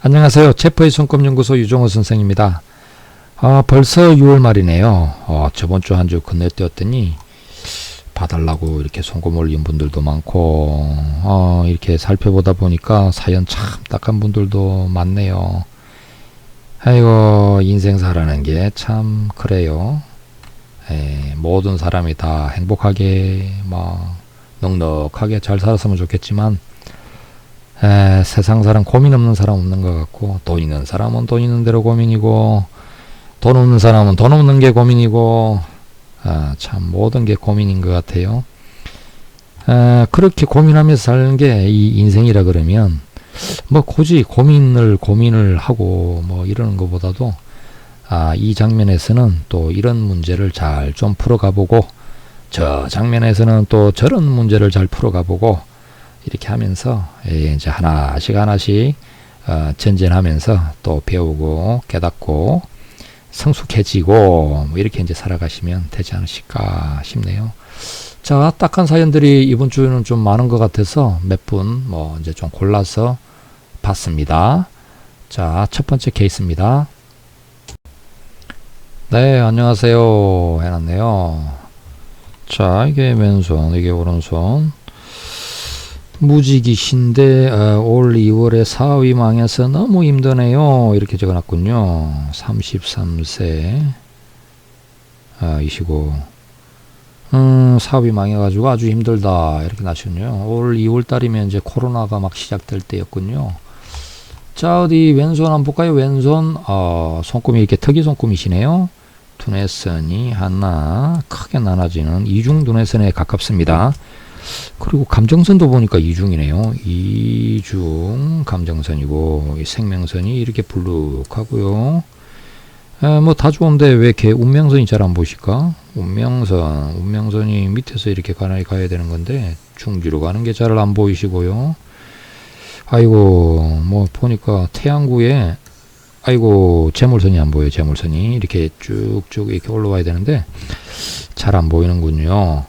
안녕하세요. 체포의 손금연구소 유종호 선생입니다. 벌써 6월 말이네요. 저번 주 한 주 건너뛰었더니 봐달라고 이렇게 송금 올린 분들도 많고, 이렇게 살펴보다 보니까 사연 참 딱한 분들도 많네요. 아이고, 인생 살아가는 게 참 그래요. 모든 사람이 다 행복하게, 넉넉하게 잘 살았으면 좋겠지만, 세상 사람 고민 없는 사람 없는 것 같고, 돈 있는 사람은 돈 있는 대로 고민이고, 돈 없는 사람은 돈 없는 게 고민이고, 참 모든 게 고민인 것 같아요. 그렇게 고민하면서 사는 게 이 인생이라 그러면 굳이 고민을 하고 이러는 것보다도 이 장면에서는 또 이런 문제를 잘 좀 풀어가보고, 저 장면에서는 또 저런 문제를 잘 풀어가보고, 이렇게 하면서 이제 하나씩 전진하면서 또 배우고 깨닫고 성숙해지고 이렇게 이제 살아가시면 되지 않으실까 싶네요. 자, 딱한 사연들이 이번 주는 좀 많은 것 같아서 몇 분 이제 좀 골라서 봤습니다. 자, 첫 번째 케이스입니다. 네, 안녕하세요. 해놨네요. 자, 이게 왼손, 이게 오른손. 무직이신데 올 2월에 사업이 망해서 너무 힘드네요. 이렇게 적어놨군요. 33세 이시고 사업이 망해가지고 아주 힘들다 이렇게 나셨네요. 올 2월달이면 이제 코로나가 막 시작될 때였군요. 자, 어디 왼손 한번 볼까요? 왼손 손금이 이렇게 특이 손금이시네요. 두뇌선이 하나 크게 나눠지는 이중 두뇌선에 가깝습니다. 그리고 감정선도 보니까 이중이네요. 이중 감정선이고 생명선이 이렇게 불룩하고요. 다 좋은데 왜 이렇게 운명선이 잘 안 보실까? 운명선이 밑에서 이렇게 가야 되는 건데 중지로 가는 게 잘 안 보이시고요. 아이고, 보니까 태양구에 재물선이 안 보여요. 재물선이 이렇게 쭉쭉 이렇게 올라와야 되는데 잘 안 보이는군요.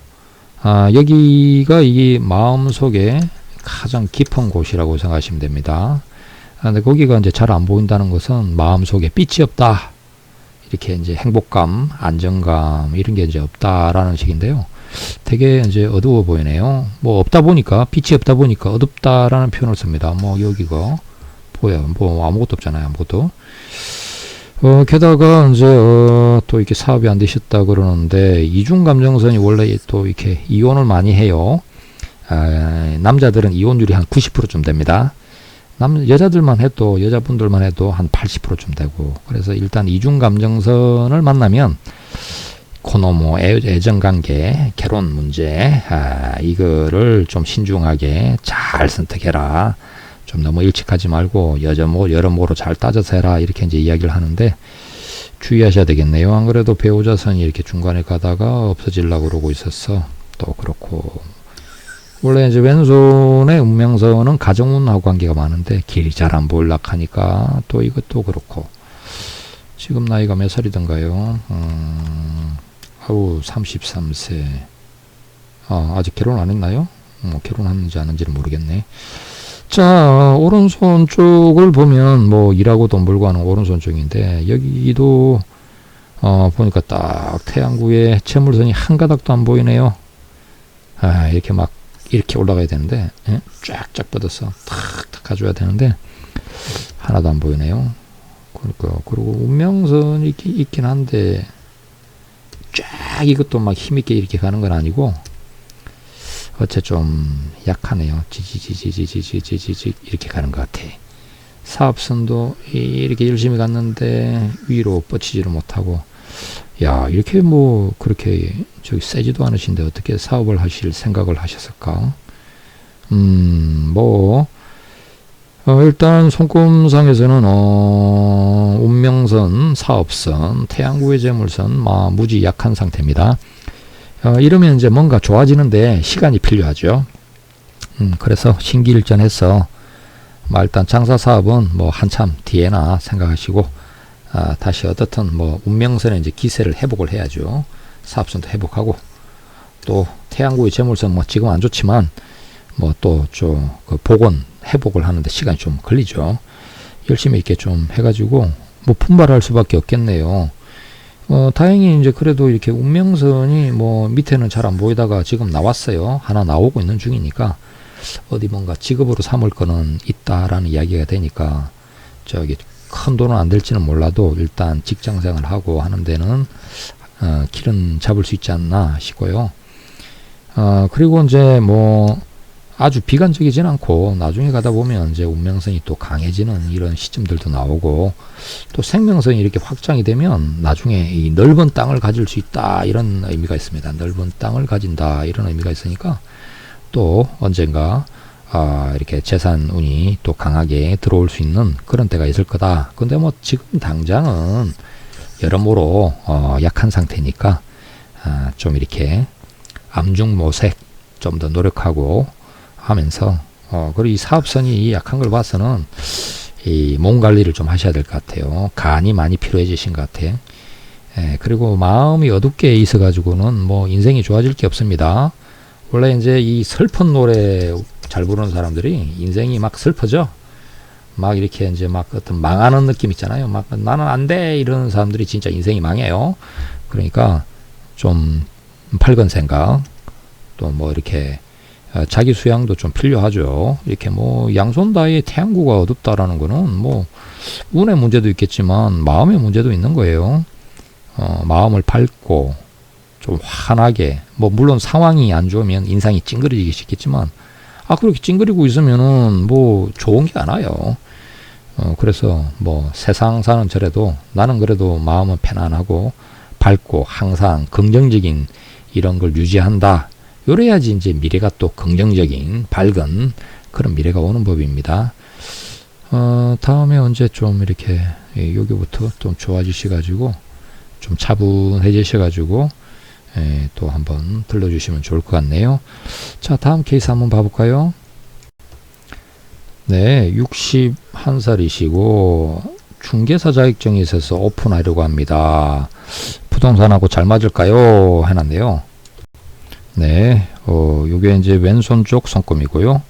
여기가 이 마음속에 가장 깊은 곳이라고 생각하시면 됩니다. 근데 거기가 이제 잘 안 보인다는 것은 마음속에 빛이 없다. 이렇게 이제 행복감, 안정감, 이런 게 이제 없다라는 식인데요. 되게 이제 어두워 보이네요. 없다 보니까, 빛이 없다 보니까 어둡다라는 표현을 씁니다. 여기가 보여요. 아무것도 없잖아요. 아무것도. 게다가 이제 또 이렇게 사업이 안 되셨다 그러는데 이중 감정선이 원래 또 이렇게 이혼을 많이 해요. 남자들은 이혼율이 한 90%쯤 됩니다. 여자분들만 해도 한 80%쯤 되고, 그래서 일단 이중 감정선을 만나면 코노모 애정관계, 결혼 문제, 이거를 좀 신중하게 잘 선택해라. 좀 너무 일찍 하지 말고 여러모로 잘 따져서 해라. 이렇게 이제 이야기를 하는데 주의하셔야 되겠네요. 안 그래도 배우자선이 이렇게 중간에 가다가 없어지려고 그러고 있었어. 또 그렇고. 원래 이제 왼손의 운명선은 가정운하고 관계가 많은데 길이 잘 안 보일락 하니까 또 이것도 그렇고. 지금 나이가 몇 살이던가요? 33세. 아직 결혼 안 했나요? 결혼하는지 안 하는지는 모르겠네. 자, 오른손 쪽을 보면 일하고 돈 벌고 하는 오른손 쪽인데 여기도 보니까 딱 태양구에 재물선이 한 가닥도 안 보이네요. 이렇게 올라가야 되는데 쫙쫙 뻗어서 탁탁 가져야 되는데 하나도 안 보이네요. 그리고 운명선이 있긴 한데 쫙 이것도 막 힘있게 이렇게 가는 건 아니고 어째 좀 약하네요. 지지지지지지지지 이렇게 가는 것 같아. 사업선도 이렇게 열심히 갔는데 위로 뻗치지를 못하고, 야, 이렇게 그렇게 세지도 않으신데 어떻게 사업을 하실 생각을 하셨을까? 일단 손금상에서는 운명선, 사업선, 태양구의 재물선, 무지 약한 상태입니다. 이러면 이제 뭔가 좋아지는데 시간이 필요하죠. 그래서 신기일전해서 일단 장사 사업은 한참 뒤에나 생각하시고 다시 어떻든 운명선에 이제 기세를 회복을 해야죠. 사업선도 회복하고 또 태양구의 재물선 지금 안 좋지만 또 좀 복원 회복을 하는데 시간이 좀 걸리죠. 열심히 이렇게 좀 해가지고 뭐 분발할 수밖에 없겠네요. 다행히 이제 그래도 이렇게 운명선이 뭐 밑에는 잘 안 보이다가 지금 나왔어요. 하나 나오고 있는 중이니까 어디 뭔가 직업으로 삼을 거는 있다라는 이야기가 되니까 저기 큰 돈은 안 될지는 몰라도 일단 직장생활 하고 하는 데는 길은 잡을 수 있지 않나 싶고요. 그리고 이제 뭐 아주 비관적이진 않고 나중에 가다 보면 이제 운명성이 또 강해지는 이런 시점들도 나오고 또 생명성이 이렇게 확장이 되면 나중에 이 넓은 땅을 가질 수 있다 이런 의미가 있습니다. 넓은 땅을 가진다 이런 의미가 있으니까 또 언젠가 이렇게 재산운이 또 강하게 들어올 수 있는 그런 때가 있을 거다. 근데 뭐 지금 당장은 여러모로 약한 상태니까 좀 이렇게 암중모색 좀 더 노력하고 하면서 그리고 이 사업선이 이 약한 걸 봐서는 이 몸 관리를 좀 하셔야 될 것 같아요. 간이 많이 필요해지신 것 같아요. 그리고 마음이 어둡게 있어 가지고는 뭐 인생이 좋아질 게 없습니다. 원래 이제 이 슬픈 노래 잘 부르는 사람들이 인생이 막 슬퍼져. 막 이렇게 이제 막 어떤 망하는 느낌 있잖아요. 막 나는 안 돼 이러는 사람들이 진짜 인생이 망해요. 그러니까 좀 밝은 생각 또 뭐 이렇게 자기 수양도 좀 필요하죠. 이렇게 뭐 양손다의 태양구가 어둡다라는 거는 뭐 운의 문제도 있겠지만 마음의 문제도 있는 거예요. 마음을 밝고 좀 환하게 뭐 물론 상황이 안 좋으면 인상이 찡그리기 쉽겠지만 그렇게 찡그리고 있으면은 뭐 좋은 게 안 와요. 그래서 뭐 세상 사는 저래도 나는 그래도 마음은 편안하고 밝고 항상 긍정적인 이런 걸 유지한다. 요래야지 이제 미래가 또 긍정적인 밝은 그런 미래가 오는 법입니다. 다음에 언제 좀 이렇게 여기부터 좀 좋아지셔가지고 좀 차분해지셔가지고 또 한번 들러주시면 좋을 것 같네요. 자, 다음 케이스 한번 봐볼까요? 네, 61살이시고 중개사 자격증이 있어서 오픈하려고 합니다. 부동산하고 잘 맞을까요? 해놨네요. 네, 요게 이제 왼손 쪽 손금이고요.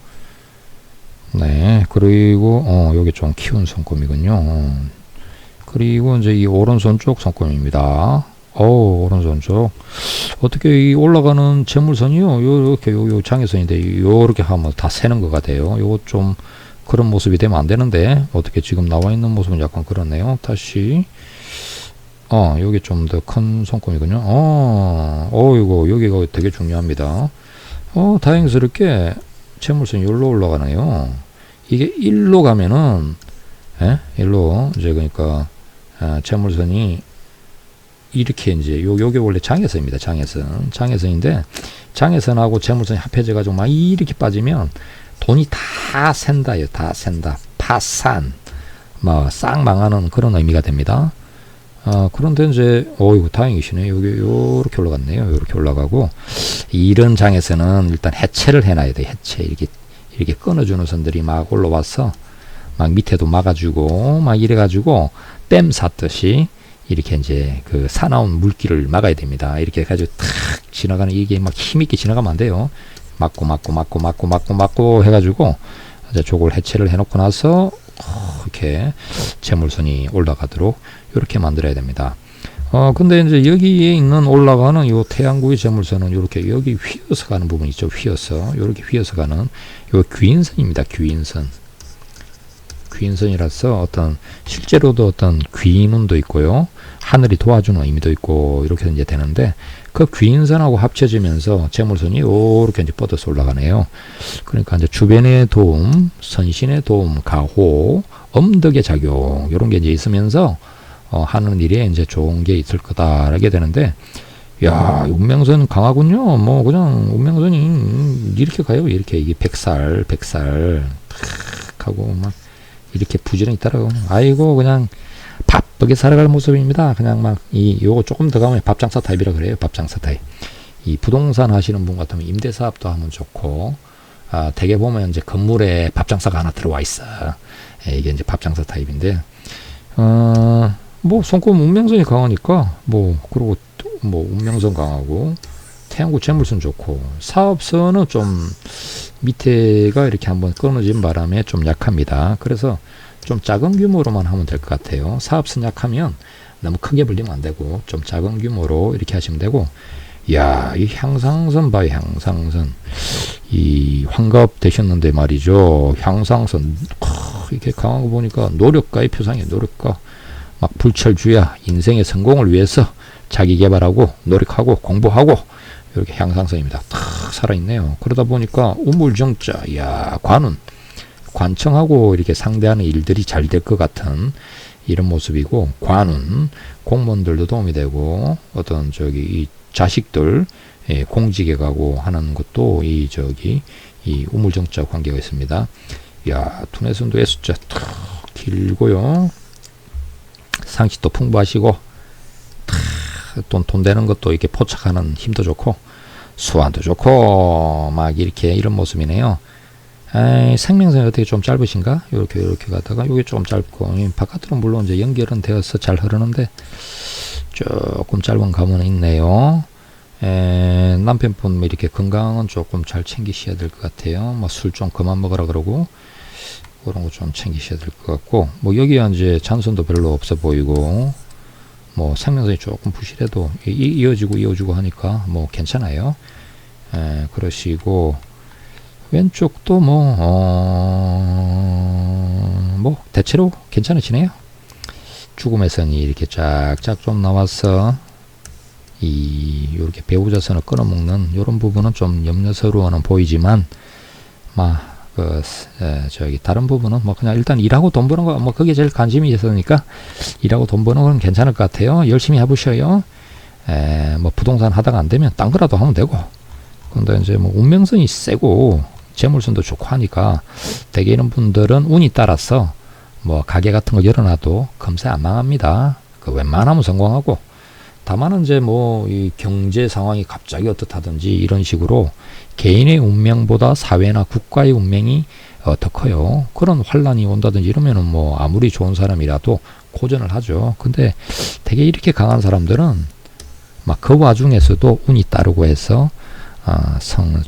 네, 그리고 요게 좀 키운 손금이군요. 그리고 이제 이 오른손 쪽 손금입니다. 오른손 쪽. 어떻게 이 올라가는 재물선이요? 요렇게 요 장애선인데 요렇게 하면 다 새는 것 같아요. 요거 좀 그런 모습이 되면 안 되는데 어떻게 지금 나와 있는 모습은 약간 그렇네요. 다시 요게 좀 더 큰 손금이군요. 이거 여기가 되게 중요합니다. 다행스럽게 재물선이 여기로 올라가네요. 이게 1로 가면은 1로 이제 그러니까 재물선이 이렇게 이제 요게 원래 장애선입니다. 장애선인데 장애선하고 재물선이 합해져 가지고 막 이렇게 빠지면 돈이 다 샌다요. 다 샌다. 파산 뭐 싹 망하는 그런 의미가 됩니다. 그런데 이제 이거 다행이시네. 여기 요렇게 올라갔네요. 요렇게 올라가고 이런 장에서는 일단 해체를 해놔야 돼. 해체 이렇게 끊어주는 선들이 막 올라와서 막 밑에도 막아주고 막 이래가지고 댐 샀듯이 이렇게 이제 그 사나운 물길을 막아야 됩니다. 이렇게 해가지고 탁 지나가는 이게 막 힘있게 지나가면 안 돼요. 막고 해가지고 이제 저걸 해체를 해놓고 나서 이렇게 재물선이 올라가도록 이렇게 만들어야 됩니다. 근데 이제 여기에 있는 올라가는 요 태양구의 재물선은 이렇게 여기 휘어서 가는 부분 있죠. 이렇게 휘어서 가는 요 귀인선입니다. 귀인선이라서 어떤 실제로도 어떤 귀인운도 있고요. 하늘이 도와주는 의미도 있고 이렇게 이제 되는데 그 귀인선하고 합쳐지면서 재물선이 이렇게 이제 뻗어서 올라가네요. 그러니까 이제 주변의 도움, 선신의 도움, 가호, 엄덕의 작용 이런 게 이제 있으면서 하는 일에 이제 좋은 게 있을 거다라게 되는데, 야, 운명선 강하군요. 뭐 그냥 운명선이 이렇게 가요. 이렇게 이게 백살 탁 하고 막 이렇게 부지런히 있더라고. 아이고 그냥 바쁘게 살아갈 모습입니다. 그냥 막 요거 조금 더 가면 밥장사 타입이라 그래요. 밥장사 타입. 이 부동산 하시는 분 같으면 임대사업도 하면 좋고, 대개 보면 이제 건물에 밥장사가 하나 들어와 있어. 이게 이제 밥장사 타입인데, 뭐 손금 운명선이 강하니까 그리고 뭐 운명선 강하고 태양구 재물선 좋고 사업선은 좀 밑에가 이렇게 한번 끊어진 바람에 좀 약합니다. 그래서 좀 작은 규모로만 하면 될 것 같아요. 사업 선약하면 너무 크게 불리면 안 되고 좀 작은 규모로 이렇게 하시면 되고. 야, 이 향상선 봐요. 향상선. 이 환갑 되셨는데 말이죠. 향상선 이렇게 강한 거 보니까 노력가의 표상이에요. 노력가. 막 불철주야 인생의 성공을 위해서 자기 개발하고 노력하고 공부하고 이렇게 향상선입니다. 탁 살아있네요. 그러다 보니까 우물정자. 야, 관운. 관청하고 이렇게 상대하는 일들이 잘 될 것 같은 이런 모습이고, 관운 공무원들도 도움이 되고 어떤 저기 이 자식들 공직에 가고 하는 것도 이 우물정자 관계가 있습니다. 야, 두뇌선도 S자 탁 길고요. 상식도 풍부하시고 돈 되는 것도 이렇게 포착하는 힘도 좋고 수완도 좋고 막 이렇게 이런 모습이네요. 생명선이 어떻게 좀 짧으신가? 이렇게 가다가 이게 좀 짧고, 바깥으로 물론 이제 연결은 되어서 잘 흐르는데 조금 짧은 감은 있네요. 남편분 이렇게 건강은 조금 잘 챙기셔야 될 것 같아요. 뭐 술 좀 그만 먹으라 그러고 그런 거 좀 챙기셔야 될 것 같고, 뭐 여기에 이제 잔선도 별로 없어 보이고, 뭐 생명선이 조금 부실해도 이어지고 하니까 뭐 괜찮아요. 그러시고, 왼쪽도 뭐 대체로 괜찮으시네요. 죽음의 선이 이렇게 쫙쫙 좀 나와서 이렇게 배우자선을 끊어먹는 이런 부분은 좀 염려스러워는 보이지만, 다른 부분은 뭐 그냥 일단 일하고 돈 버는 거, 뭐 그게 제일 관심이 있으니까 일하고 돈 버는 건 괜찮을 것 같아요. 열심히 해보셔요. 뭐 부동산 하다가 안 되면 딴 거라도 하면 되고. 근데 이제 뭐 운명선이 세고 재물선도 좋고 하니까 대개 이런 분들은 운이 따라서 뭐 가게 같은 거 열어놔도 금세 안 망합니다. 그 웬만하면 성공하고, 다만 이제 뭐 이 경제 상황이 갑자기 어떻다든지 이런 식으로 개인의 운명보다 사회나 국가의 운명이 더 커요. 그런 환란이 온다든지 이러면은 뭐 아무리 좋은 사람이라도 고전을 하죠. 근데 되게 이렇게 강한 사람들은 막 그 와중에서도 운이 따르고 해서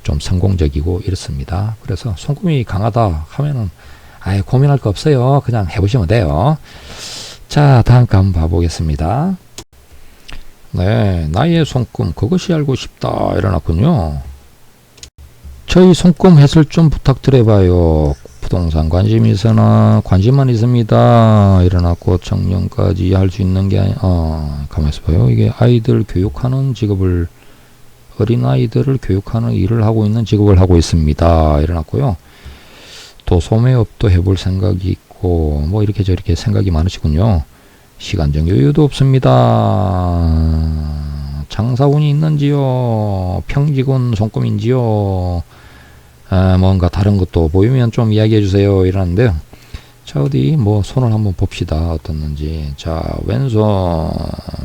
좀 성공적이고 이렇습니다. 그래서 손금이 강하다 하면은 고민할 거 없어요. 그냥 해보시면 돼요. 자, 다음 거 한번 봐보겠습니다. 네, 나의 손금 그것이 알고 싶다 일어났군요. 저희 손금 해설 좀 부탁드려봐요. 부동산 관심이 있으나 관심만 있습니다. 일어났고 정년까지 할 수 있는 게 가만있어 봐요. 이게 아이들 교육하는 직업을, 어린아이들을 교육하는 일을 하고 있는 직업을 하고 있습니다. 일어났고요. 또 소매업도 해볼 생각이 있고 뭐 이렇게 저렇게 생각이 많으시군요. 시간적 여유도 없습니다. 장사운이 있는지요? 평직운 손금인지요? 뭔가 다른 것도 보이면 좀 이야기해 주세요. 이러는데요. 자, 어디 뭐 손을 한번 봅시다. 어떻는지. 자, 왼손.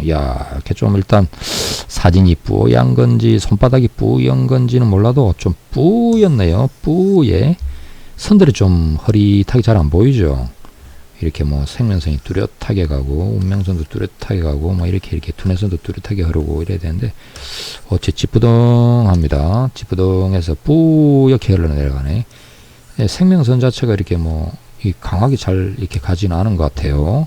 야, 이렇게 좀 일단 사진이 뿌연 건지 손바닥이 뿌연 건지는 몰라도 좀 뿌였네요. 뿌예. 선들이 좀 흐릿하게 잘 안 보이죠. 이렇게 뭐 생명선이 뚜렷하게 가고 운명선도 뚜렷하게 가고 뭐 이렇게 두뇌선도 뚜렷하게 흐르고 이래야 되는데 어째 찌뿌둥합니다. 찌뿌둥해서 뿌옇게 흘러내려가네. 생명선 자체가 이렇게 뭐 강하게 잘 이렇게 가지는 않은 것 같아요.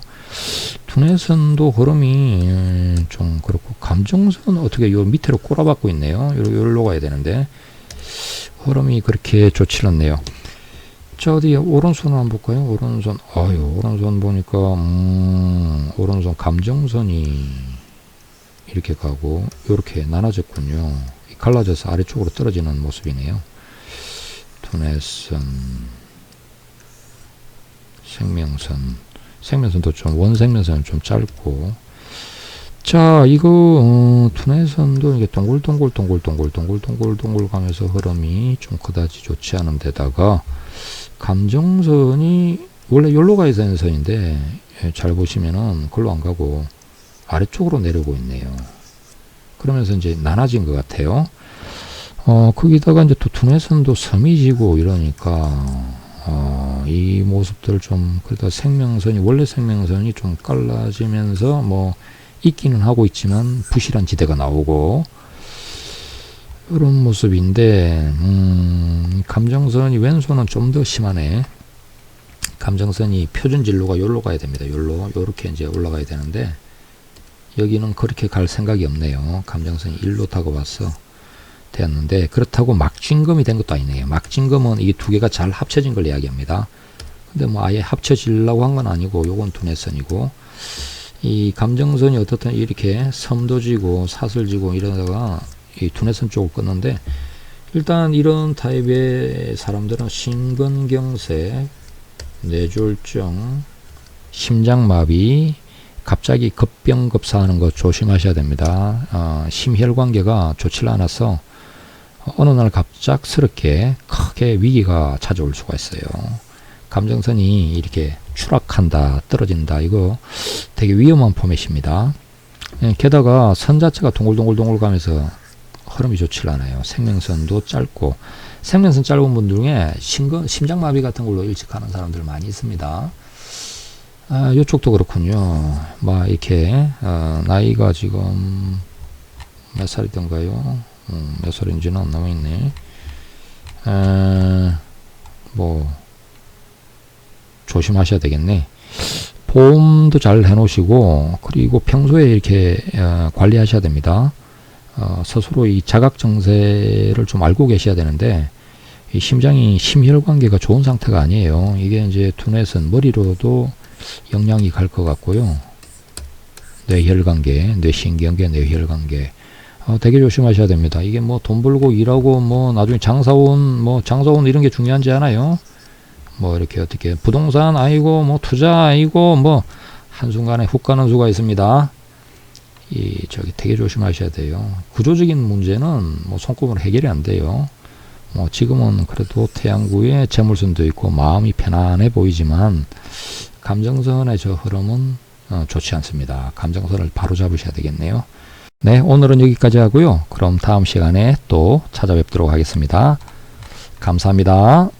두뇌선도 흐름이 좀 그렇고, 감정선 어떻게 요 밑으로 꼬라박고 있네요. 요로 가야 되는데 흐름이 그렇게 좋지 않네요. 자, 어디 오른손을 한번 볼까요? 오른손. 오른손 보니까 오른손 감정선이 이렇게 가고 요렇게 나눠졌군요. 갈라져서 아래쪽으로 떨어지는 모습이네요. 두뇌선, 생명선도 좀 원생명선은 좀 짧고. 자, 이거 두뇌선도 이게 동글동글 가면서 흐름이 좀 그다지 좋지 않은 데다가, 감정선이 원래 여기로 가야 되는 선인데 잘 보시면은 글로 안 가고 아래쪽으로 내려오고 있네요. 그러면서 이제 나눠진 것 같아요. 거기다가 이제 또 두뇌선도 섬이지고 이러니까 이 모습들 좀, 그러다 원래 생명선이 좀 갈라지면서 뭐 있기는 하고 있지만 부실한 지대가 나오고 이런 모습인데, 감정선이 왼손은 좀 더 심하네. 감정선이 표준 진로가 요로 가야 됩니다. 요렇게 이제 올라가야 되는데 여기는 그렇게 갈 생각이 없네요. 감정선이 1로 타고 왔어 되었는데 그렇다고 막진검이 된 것도 아니네요. 막진검은 이게 두 개가 잘 합쳐진 걸 이야기합니다. 근데 뭐 아예 합쳐지려고 한 건 아니고 요건 두뇌선이고 이 감정선이 어떻든 이렇게 섬도 지고 사슬 지고 이러다가 이 두뇌선 쪽을 끊는데 일단 이런 타입의 사람들은 심근경색, 뇌졸중, 심장마비, 갑자기 급병급사하는 거 조심하셔야 됩니다. 심혈관계가 좋지 않아서 어느 날 갑작스럽게 크게 위기가 찾아올 수가 있어요. 감정선이 이렇게 추락한다, 떨어진다, 이거 되게 위험한 포맷입니다. 게다가 선 자체가 동글동글 가면서 흐름이 좋지 않아요. 생명선도 짧고, 생명선 짧은 분 중에 심장마비 같은 걸로 일찍하는 사람들 많이 있습니다. 이쪽도 그렇군요. 막 이렇게 나이가 지금 몇 살이던가요? 몇 살인지는 안 나와 있네. 뭐 조심하셔야 되겠네. 보험도 잘 해놓으시고 그리고 평소에 이렇게 관리하셔야 됩니다. 스스로 이 자각 정세를 좀 알고 계셔야 되는데 이 심장이 심혈관계가 좋은 상태가 아니에요. 이게 이제 두뇌선 머리로도 영향이 갈 것 같고요. 뇌혈관계, 뇌신경계, 뇌혈관계 되게 조심하셔야 됩니다. 이게 뭐 돈 벌고 일하고 뭐 나중에 장사운 이런 게 중요하지 않아요. 뭐 이렇게 어떻게 부동산 아니고 뭐 투자 아니고 뭐 한순간에 훅 가는 수가 있습니다. 저기 되게 조심하셔야 돼요. 구조적인 문제는 뭐 손꼽으로 해결이 안 돼요. 뭐 지금은 그래도 태양구에 재물선도 있고 마음이 편안해 보이지만 감정선의 저 흐름은 좋지 않습니다. 감정선을 바로 잡으셔야 되겠네요. 네, 오늘은 여기까지 하고요. 그럼 다음 시간에 또 찾아뵙도록 하겠습니다. 감사합니다.